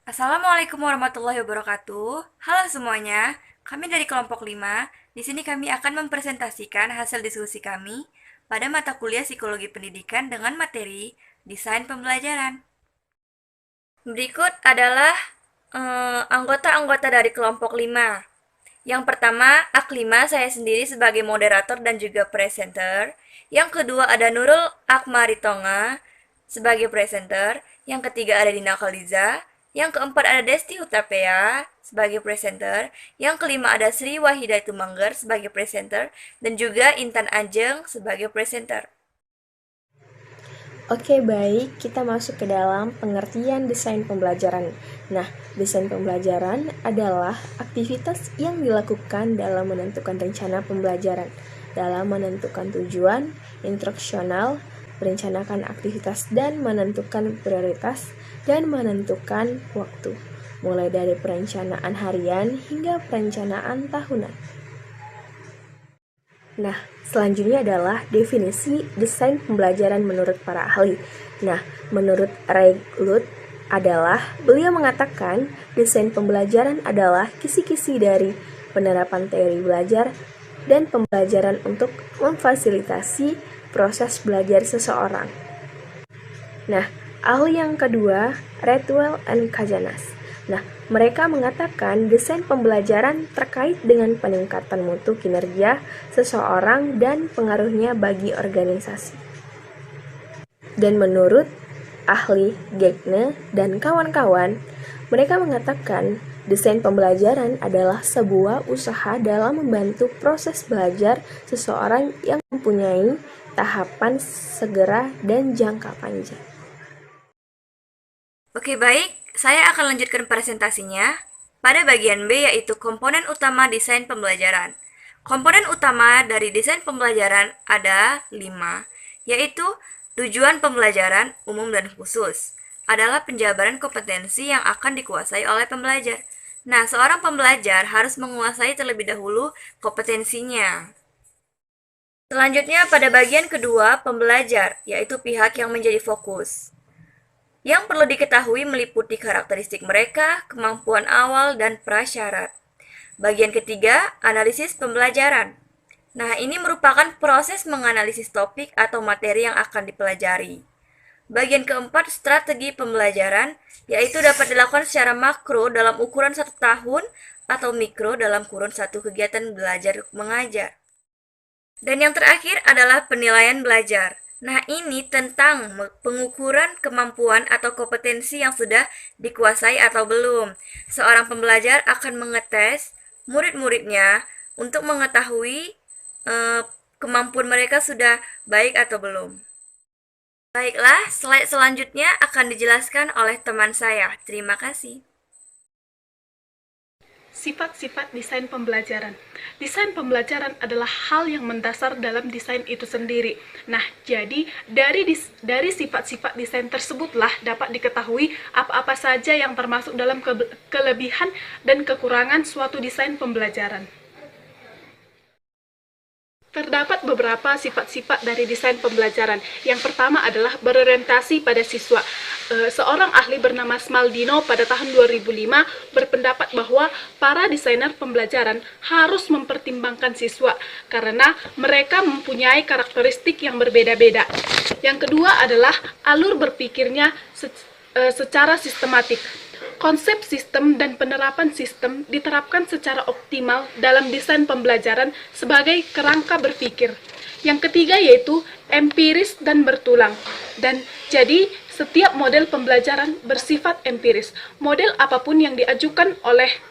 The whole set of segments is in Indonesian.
Assalamualaikum warahmatullahi wabarakatuh. Halo semuanya, kami dari kelompok 5. Di sini kami akan mempresentasikan hasil diskusi kami pada mata kuliah Psikologi Pendidikan dengan materi Desain Pembelajaran. Berikut adalah anggota-anggota dari kelompok 5. Yang pertama, Aklima, saya sendiri sebagai moderator dan juga presenter. Yang kedua ada Nurul Akmaritonga sebagai presenter. Yang ketiga ada Dina Khaliza. Yang keempat ada Desti Hutapea sebagai presenter. Yang kelima ada Sri Wahida Tumangger sebagai presenter. Dan juga Intan Ajeng sebagai presenter. Oke, baik, kita masuk ke dalam pengertian desain pembelajaran. Nah, desain pembelajaran adalah aktivitas yang dilakukan dalam menentukan rencana pembelajaran, dalam menentukan tujuan, instruksional, merencanakan aktivitas dan menentukan prioritas, dan menentukan waktu, mulai dari perencanaan harian hingga perencanaan tahunan. Nah, selanjutnya adalah definisi desain pembelajaran menurut para ahli. Nah, menurut Ray Lut beliau mengatakan desain pembelajaran adalah kisi-kisi dari penerapan teori belajar dan pembelajaran untuk memfasilitasi proses belajar seseorang. Nah, ahli yang kedua, Redwell and Kajanas. Nah, mereka mengatakan desain pembelajaran terkait dengan peningkatan mutu kinerja seseorang dan pengaruhnya bagi organisasi. Dan menurut ahli Gegne dan kawan-kawan, mereka mengatakan desain pembelajaran adalah sebuah usaha dalam membantu proses belajar seseorang yang mempunyai tahapan segera dan jangka panjang. Oke, baik. Saya akan lanjutkan presentasinya pada bagian B, yaitu komponen utama desain pembelajaran. Komponen utama dari desain pembelajaran ada 5, yaitu tujuan pembelajaran umum dan khusus adalah penjabaran kompetensi yang akan dikuasai oleh pembelajar. Nah, seorang pembelajar harus menguasai terlebih dahulu kompetensinya. Selanjutnya pada bagian kedua, pembelajar, yaitu pihak yang menjadi fokus. Yang perlu diketahui meliputi karakteristik mereka, kemampuan awal, dan prasyarat. Bagian ketiga, analisis pembelajaran. Nah, ini merupakan proses menganalisis topik atau materi yang akan dipelajari. Bagian keempat, strategi pembelajaran, yaitu dapat dilakukan secara makro dalam ukuran 1 tahun atau mikro dalam kurun 1 kegiatan belajar mengajar. Dan yang terakhir adalah penilaian belajar. Nah, ini tentang pengukuran kemampuan atau kompetensi yang sudah dikuasai atau belum. Seorang pembelajar akan mengetes murid-muridnya untuk mengetahui kemampuan mereka sudah baik atau belum. Baiklah, slide selanjutnya akan dijelaskan oleh teman saya. Terima kasih. Sifat-sifat desain pembelajaran. Desain pembelajaran adalah hal yang mendasar dalam desain itu sendiri. Nah, jadi dari sifat-sifat desain tersebutlah dapat diketahui apa-apa saja yang termasuk dalam kelebihan dan kekurangan suatu desain pembelajaran. Terdapat beberapa sifat-sifat dari desain pembelajaran. Yang pertama adalah berorientasi pada siswa. Seorang ahli bernama Smaldino pada tahun 2005 berpendapat bahwa para desainer pembelajaran harus mempertimbangkan siswa karena mereka mempunyai karakteristik yang berbeda-beda. Yang kedua adalah alur berpikirnya secara sistematik. Konsep sistem dan penerapan sistem diterapkan secara optimal dalam desain pembelajaran sebagai kerangka berpikir. Yang ketiga yaitu empiris dan bertulang. Dan jadi setiap model pembelajaran bersifat empiris. Model apapun yang diajukan oleh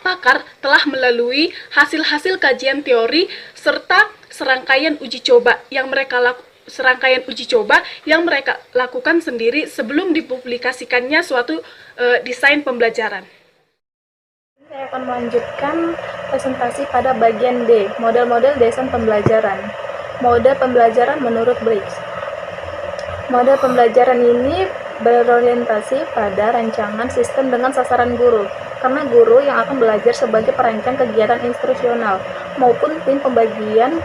pakar telah melalui hasil-hasil kajian teori serta serangkaian uji coba yang mereka lakukan sendiri sebelum dipublikasikannya suatu desain pembelajaran. Saya akan melanjutkan presentasi pada bagian D, model-model desain pembelajaran. Model pembelajaran menurut Briggs. Model pembelajaran ini berorientasi pada rancangan sistem dengan sasaran guru, karena guru yang akan belajar sebagai perancang kegiatan instruksional maupun tim pembagian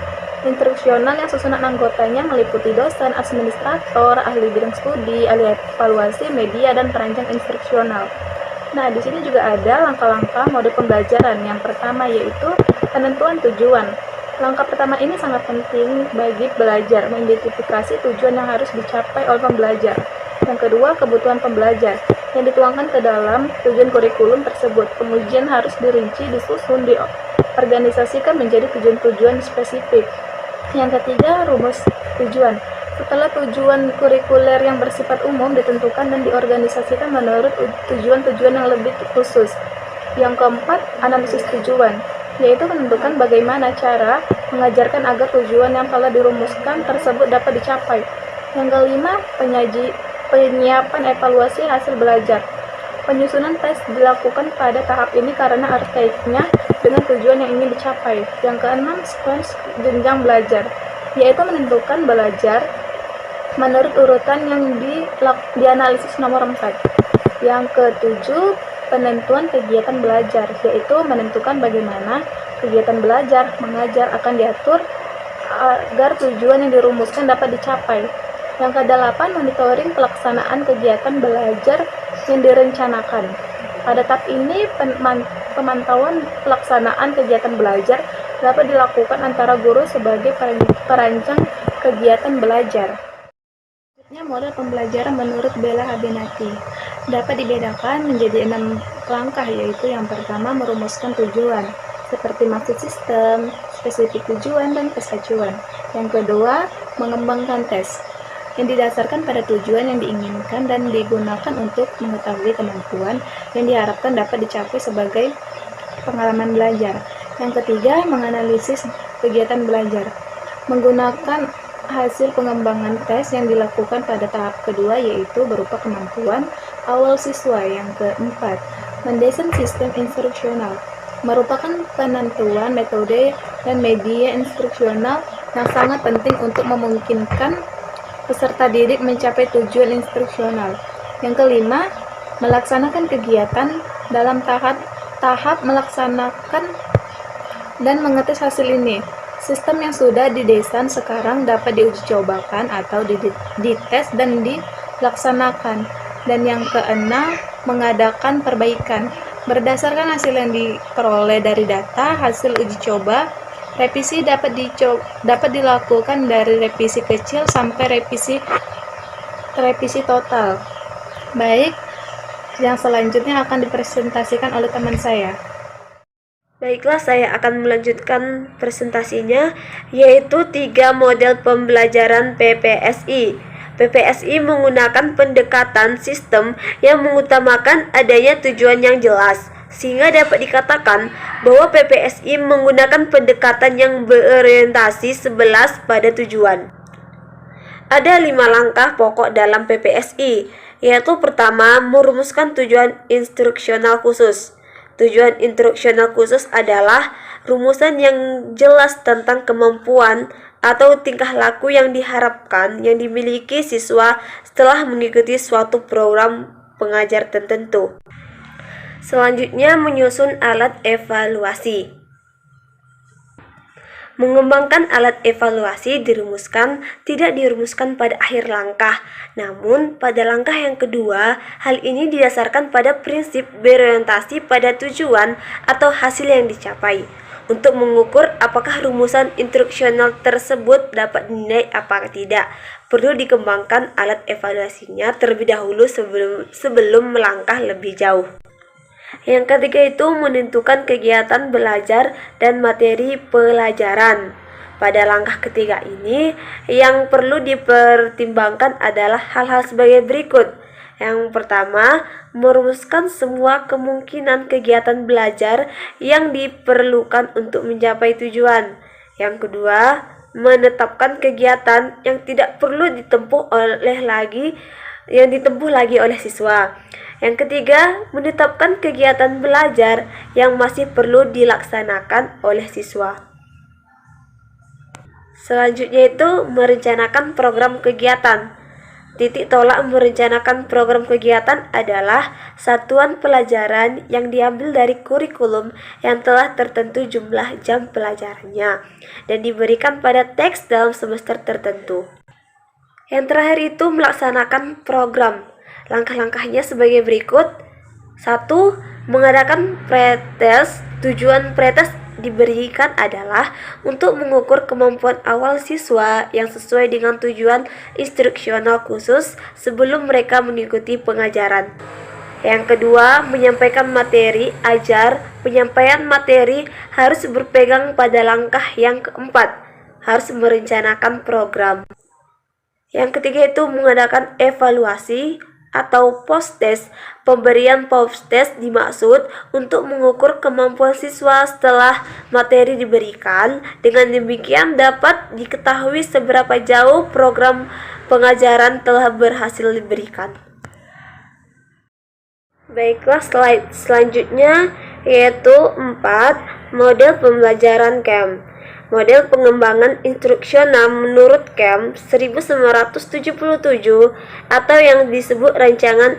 instruksional yang susunan anggotanya meliputi dosen, administrator, ahli bidang studi, ahli evaluasi, media, dan perancang instruksional. Nah, di sini juga ada langkah-langkah mode pembelajaran. Yang pertama yaitu penentuan tujuan. Langkah pertama ini sangat penting bagi belajar, mengidentifikasi tujuan yang harus dicapai oleh pembelajar. Yang kedua, kebutuhan pembelajar yang dituangkan ke dalam tujuan kurikulum tersebut. Kemudian harus dirinci, disusun, diorganisasikan menjadi tujuan-tujuan spesifik. Yang ketiga, rumus tujuan. Setelah tujuan kurikuler yang bersifat umum ditentukan dan diorganisasikan menurut tujuan-tujuan yang lebih khusus. Yang keempat, analisis tujuan, yaitu menentukan bagaimana cara mengajarkan agar tujuan yang telah dirumuskan tersebut dapat dicapai. Yang kelima, penyiapan evaluasi hasil belajar. Penyusunan tes dilakukan pada tahap ini karena arkaiknya dengan tujuan yang ingin dicapai. Yang keenam, sequence jenjang belajar, yaitu menentukan belajar menurut urutan yang dianalisis nomor 4. Yang ketujuh, penentuan kegiatan belajar, yaitu menentukan bagaimana kegiatan belajar mengajar akan diatur agar tujuan yang dirumuskan dapat dicapai. Yang kedelapan, monitoring pelaksanaan kegiatan belajar yang direncanakan. Pada tahap ini, pemantauan pelaksanaan kegiatan belajar dapat dilakukan antara guru sebagai perancang kegiatan belajar. Selanjutnya, model pembelajaran menurut Bella Abernathy dapat dibedakan menjadi 6 langkah, yaitu yang pertama, merumuskan tujuan, seperti maksud sistem, spesifik tujuan, dan tes acuan. Yang kedua, mengembangkan tes, yang didasarkan pada tujuan yang diinginkan dan digunakan untuk mengetahui kemampuan yang diharapkan dapat dicapai sebagai pengalaman belajar. Yang ketiga, menganalisis kegiatan belajar, menggunakan hasil pengembangan tes yang dilakukan pada tahap kedua, yaitu berupa kemampuan awal siswa. Yang keempat, mendesain sistem instruksional, merupakan penentuan metode dan media instruksional yang sangat penting untuk memungkinkan peserta didik mencapai tujuan instruksional. Yang kelima, melaksanakan kegiatan dalam tahap melaksanakan dan mengetes hasil ini. Sistem yang sudah didesain sekarang dapat diuji cobakan atau dites dan dilaksanakan. Dan yang keenam, mengadakan perbaikan. Berdasarkan hasil yang diperoleh dari data hasil uji coba, revisi dapat dilakukan dari revisi kecil sampai revisi total. Baik, yang selanjutnya akan dipresentasikan oleh teman saya. Baiklah, saya akan melanjutkan presentasinya, yaitu 3 model pembelajaran PPSI. PPSI menggunakan pendekatan sistem yang mengutamakan adanya tujuan yang jelas, sehingga dapat dikatakan bahwa PPSI menggunakan pendekatan yang berorientasi 11 pada tujuan. Ada 5 langkah pokok dalam PPSI, yaitu pertama, merumuskan tujuan instruksional khusus. Tujuan instruksional khusus adalah rumusan yang jelas tentang kemampuan atau tingkah laku yang diharapkan yang dimiliki siswa setelah mengikuti suatu program pengajar tertentu. Selanjutnya, menyusun alat evaluasi. Mengembangkan alat evaluasi tidak dirumuskan pada akhir langkah, namun pada langkah yang kedua. Hal ini didasarkan pada prinsip berorientasi pada tujuan atau hasil yang dicapai. Untuk mengukur apakah rumusan instruksional tersebut dapat dinilai apa tidak, perlu dikembangkan alat evaluasinya terlebih dahulu sebelum melangkah lebih jauh. Yang ketiga itu menentukan kegiatan belajar dan materi pelajaran. Pada langkah ketiga ini, yang perlu dipertimbangkan adalah hal-hal sebagai berikut. Yang pertama, merumuskan semua kemungkinan kegiatan belajar yang diperlukan untuk mencapai tujuan. Yang kedua, menetapkan kegiatan yang tidak perlu ditempuh lagi oleh siswa. Yang ketiga, menetapkan kegiatan belajar yang masih perlu dilaksanakan oleh siswa. Selanjutnya itu merencanakan program kegiatan. Titik tolak merencanakan program kegiatan adalah satuan pelajaran yang diambil dari kurikulum yang telah tertentu jumlah jam pelajarannya dan diberikan pada teks dalam semester tertentu. Yang terakhir itu melaksanakan program. Langkah-langkahnya sebagai berikut. 1. Mengadakan pretest. Tujuan pretest diberikan adalah untuk mengukur kemampuan awal siswa yang sesuai dengan tujuan instruksional khusus sebelum mereka mengikuti pengajaran. Yang kedua, menyampaikan materi ajar. Penyampaian materi harus berpegang pada langkah yang keempat, harus merencanakan program. Yang ketiga itu mengadakan evaluasi atau post-test. Pemberian post-test dimaksud untuk mengukur kemampuan siswa setelah materi diberikan. Dengan demikian dapat diketahui seberapa jauh program pengajaran telah berhasil diberikan. Baiklah, slide selanjutnya yaitu 4. Model pembelajaran KEM. Model pengembangan instruksional menurut KEM 1977 atau yang disebut rancangan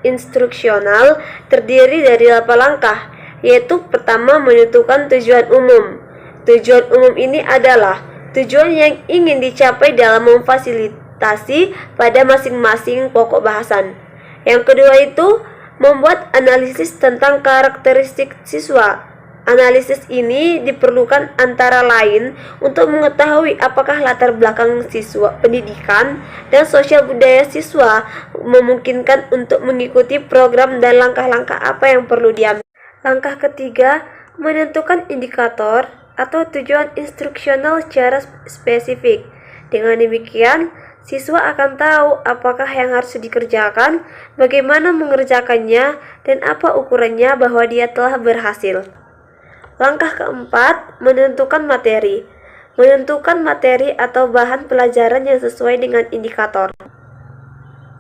instruksional terdiri dari 8 langkah, yaitu pertama menentukan tujuan umum. Tujuan umum ini adalah tujuan yang ingin dicapai dalam memfasilitasi pada masing-masing pokok bahasan. Yang kedua itu membuat analisis tentang karakteristik siswa. Analisis ini diperlukan antara lain untuk mengetahui apakah latar belakang siswa, pendidikan, dan sosial budaya siswa memungkinkan untuk mengikuti program dan langkah-langkah apa yang perlu diambil. Langkah ketiga, menentukan indikator atau tujuan instruksional secara spesifik. Dengan demikian, siswa akan tahu apakah yang harus dikerjakan, bagaimana mengerjakannya, dan apa ukurannya bahwa dia telah berhasil. Langkah keempat, menentukan materi. Menentukan materi atau bahan pelajaran yang sesuai dengan indikator.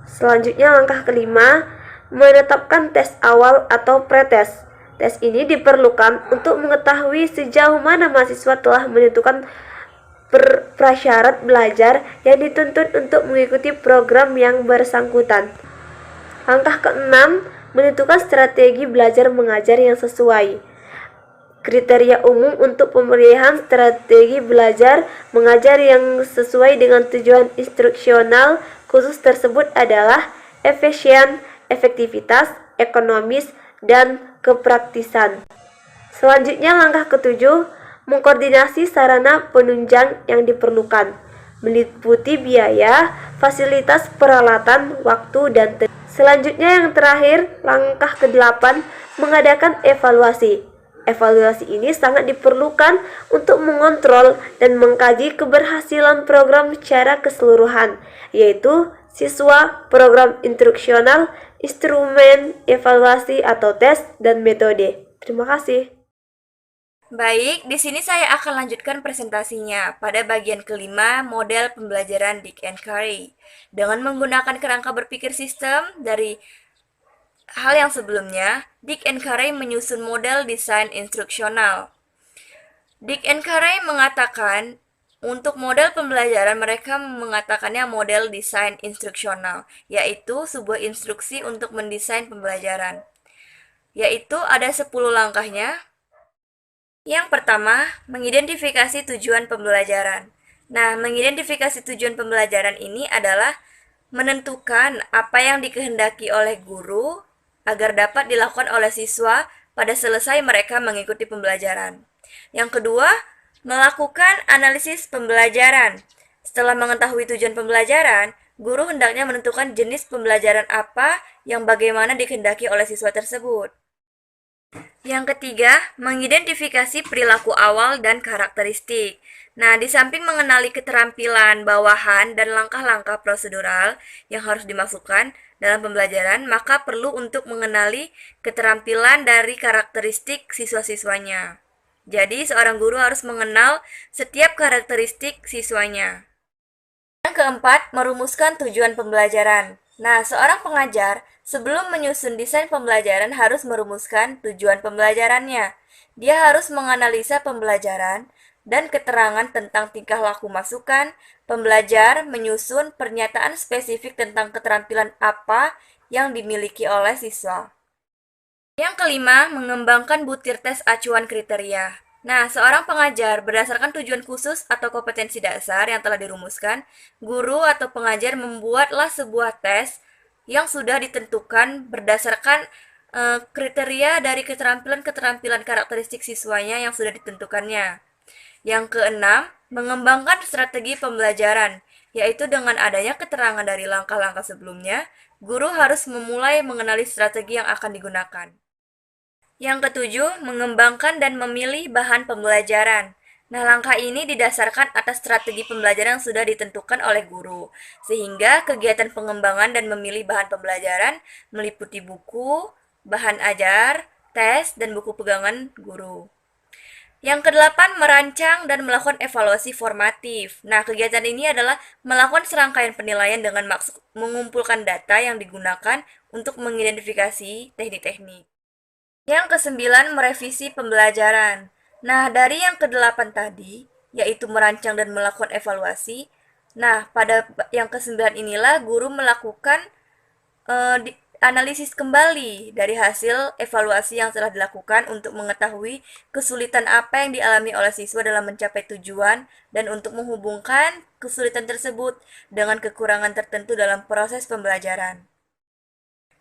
Selanjutnya langkah kelima, menetapkan tes awal atau pretest. Tes ini diperlukan untuk mengetahui sejauh mana mahasiswa telah menentukan prasyarat belajar yang dituntut untuk mengikuti program yang bersangkutan. Langkah keenam, menentukan strategi belajar mengajar yang sesuai. Kriteria umum untuk pemilihan strategi belajar mengajar yang sesuai dengan tujuan instruksional khusus tersebut adalah efisien, efektivitas, ekonomis, dan kepraktisan. Selanjutnya langkah ketujuh, mengkoordinasi sarana penunjang yang diperlukan, meliputi biaya, fasilitas, peralatan, waktu, dan tenaga. Selanjutnya yang terakhir, langkah ke-8, mengadakan evaluasi. Evaluasi ini sangat diperlukan untuk mengontrol dan mengkaji keberhasilan program secara keseluruhan, yaitu siswa, program instruksional, instrumen evaluasi atau tes, dan metode. Terima kasih. Baik, di sini saya akan lanjutkan presentasinya pada bagian kelima model pembelajaran Dick and Carey dengan menggunakan kerangka berpikir sistem dari hal yang sebelumnya. Dick and Carey menyusun model desain instruksional. Dick and Carey mengatakan untuk model pembelajaran mereka mengatakannya model desain instruksional, yaitu sebuah instruksi untuk mendesain pembelajaran. Yaitu ada 10 langkahnya. Yang pertama, mengidentifikasi tujuan pembelajaran. Nah, mengidentifikasi tujuan pembelajaran ini adalah menentukan apa yang dikehendaki oleh guru agar dapat dilakukan oleh siswa pada selesai mereka mengikuti pembelajaran. Yang kedua, melakukan analisis pembelajaran. Setelah mengetahui tujuan pembelajaran, guru hendaknya menentukan jenis pembelajaran apa yang bagaimana dikehendaki oleh siswa tersebut. Yang ketiga, mengidentifikasi perilaku awal dan karakteristik. Nah, di samping mengenali keterampilan bawahan dan langkah-langkah prosedural yang harus dimasukkan dalam pembelajaran, maka perlu untuk mengenali keterampilan dari karakteristik siswa-siswanya. Jadi, seorang guru harus mengenal setiap karakteristik siswanya. Yang keempat, merumuskan tujuan pembelajaran. Nah, seorang pengajar sebelum menyusun desain pembelajaran harus merumuskan tujuan pembelajarannya. Dia harus menganalisa pembelajaran, dan keterangan tentang tingkah laku masukan, pembelajar menyusun pernyataan spesifik tentang keterampilan apa yang dimiliki oleh siswa. Yang kelima, mengembangkan butir tes acuan kriteria. Nah, seorang pengajar berdasarkan tujuan khusus atau kompetensi dasar yang telah dirumuskan, guru atau pengajar membuatlah sebuah tes yang sudah ditentukan berdasarkan kriteria dari keterampilan-keterampilan karakteristik siswanya yang sudah ditentukannya. Yang keenam, mengembangkan strategi pembelajaran, yaitu dengan adanya keterangan dari langkah-langkah sebelumnya, guru harus memulai mengenali strategi yang akan digunakan. Yang ketujuh, mengembangkan dan memilih bahan pembelajaran. Nah, langkah ini didasarkan atas strategi pembelajaran yang sudah ditentukan oleh guru, sehingga kegiatan pengembangan dan memilih bahan pembelajaran meliputi buku, bahan ajar, tes, dan buku pegangan guru. Yang kedelapan, merancang dan melakukan evaluasi formatif. Nah, kegiatan ini adalah melakukan serangkaian penilaian dengan maksud mengumpulkan data yang digunakan untuk mengidentifikasi teknik-teknik. Yang kesembilan, merevisi pembelajaran. Nah, dari yang kedelapan tadi, yaitu merancang dan melakukan evaluasi, nah, pada yang kesembilan inilah guru melakukan analisis kembali dari hasil evaluasi yang telah dilakukan untuk mengetahui kesulitan apa yang dialami oleh siswa dalam mencapai tujuan dan untuk menghubungkan kesulitan tersebut dengan kekurangan tertentu dalam proses pembelajaran.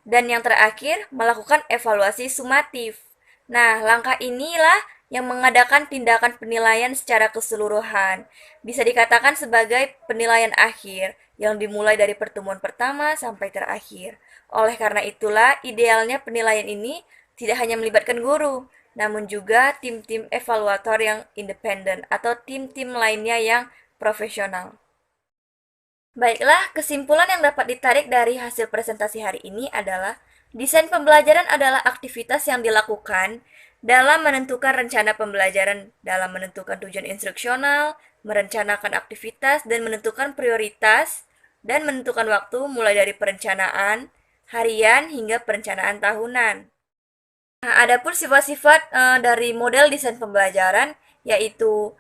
Dan yang terakhir, melakukan evaluasi sumatif. Nah, langkah inilah yang mengadakan tindakan penilaian secara keseluruhan. Bisa dikatakan sebagai penilaian akhir yang dimulai dari pertemuan pertama sampai terakhir. Oleh karena itulah, idealnya penilaian ini tidak hanya melibatkan guru, namun juga tim-tim evaluator yang independen atau tim-tim lainnya yang profesional. Baiklah, kesimpulan yang dapat ditarik dari hasil presentasi hari ini adalah desain pembelajaran adalah aktivitas yang dilakukan dalam menentukan rencana pembelajaran, dalam menentukan tujuan instruksional, merencanakan aktivitas, dan menentukan prioritas, dan menentukan waktu mulai dari perencanaan harian hingga perencanaan tahunan. Nah, adapun sifat-sifat dari model desain pembelajaran yaitu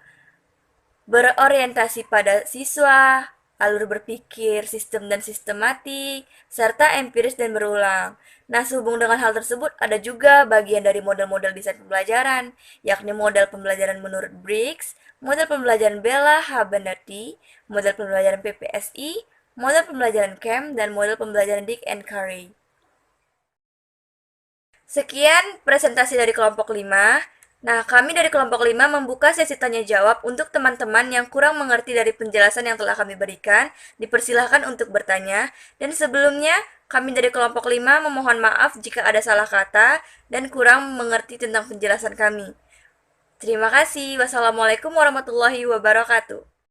berorientasi pada siswa, alur berpikir, sistem dan sistematik, serta empiris dan berulang. Nah, sehubung dengan hal tersebut, ada juga bagian dari model-model desain pembelajaran, yakni model pembelajaran menurut Briggs, model pembelajaran Bella Abernethy, model pembelajaran PPSI, model pembelajaran Camp, dan model pembelajaran Dick and Carey. Sekian presentasi dari kelompok 5. Nah, kami dari kelompok 5 membuka sesi tanya jawab untuk teman-teman yang kurang mengerti dari penjelasan yang telah kami berikan. Dipersilahkan untuk bertanya. Dan sebelumnya, kami dari kelompok 5 memohon maaf jika ada salah kata dan kurang mengerti tentang penjelasan kami. Terima kasih. Wassalamualaikum warahmatullahi wabarakatuh.